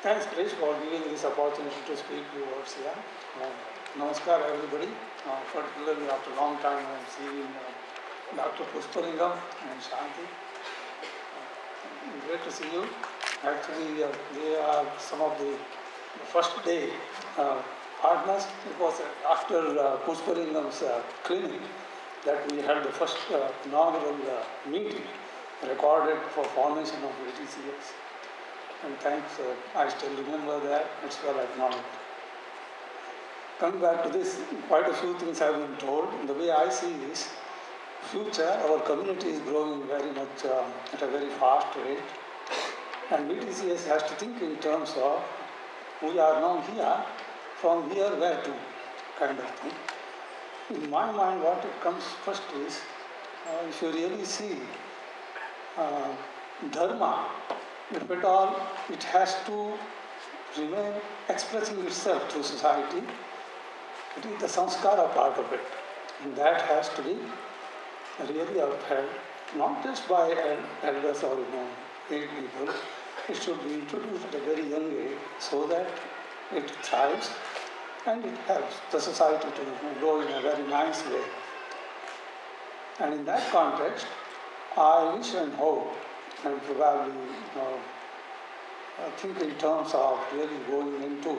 Thanks, Krish, for giving this opportunity to speak to you here. Namaskar, everybody. Particularly after a long time, I am seeing Dr. Puspalingam and Shanti. Great to see you. Actually, they are some of the first day partners. It was after Puspalingam's clinic that we had the first inaugural meeting recorded for formation of VTCS. And thanks, I still remember that, it's well acknowledged. Coming back to this, quite a few things have been told. The way I see this, future, our community is growing very much at a very fast rate. And VTCS has to think in terms of, we are now here, from here where to, kind of thing. In my mind, what it comes first is, if you really see dharma, if at all, it has to remain expressing itself through society. It is the samskara part of it. And that has to be really upheld, not just by elders or aged people. It should be introduced at a very young age so that it thrives and it helps the society to grow in a very nice way. And in that context, I wish and hope, and probably think in terms of really going into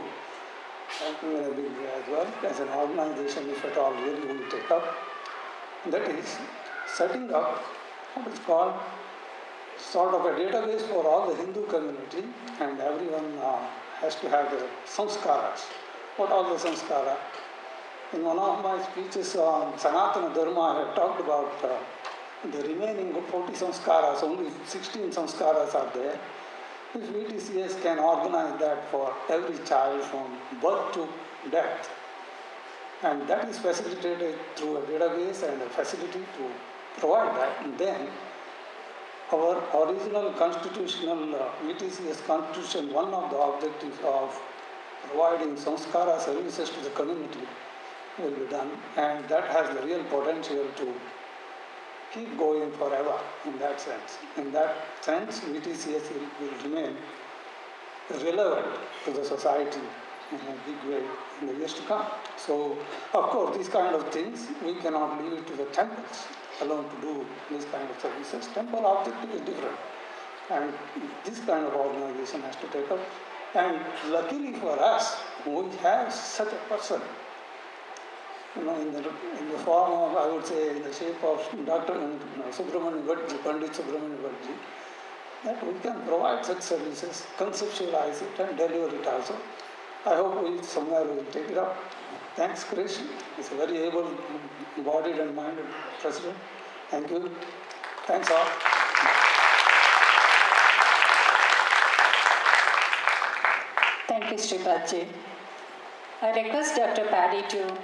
something in a big way as well, as an organization, if at all really will take up. That is setting up what is called sort of a database for all the Hindu community, and everyone has to have the samskaras. What are the samskara? In one of my speeches on Sanatana Dharma, I have talked about the remaining 40 samskaras, only 16 samskaras are there. If VTCS can organize that for every child from birth to death, and that is facilitated through a database and a facility to provide that, and then our original constitutional VTCS constitution, one of the objectives of providing samskara services to the community will be done, and that has the real potential to keep going forever in that sense. In that sense, VTCS will remain relevant to the society in a big way in the years to come. So, of course, these kind of things, we cannot leave it to the temples alone to do these kind of services. Temple objective is different. And this kind of organization has to take up. And luckily for us, we have such a person, in the form of, I would say, in the shape of Dr. Subramanian Bhat, Pandit Subramanian Bhat, that we can provide such services, conceptualize it and deliver it also. I hope we somewhere will take it up. Thanks, Krish. He's a very able-bodied and minded president. Thank you. Thanks all. Thank you, Sripad ji. I request Dr. Paddy to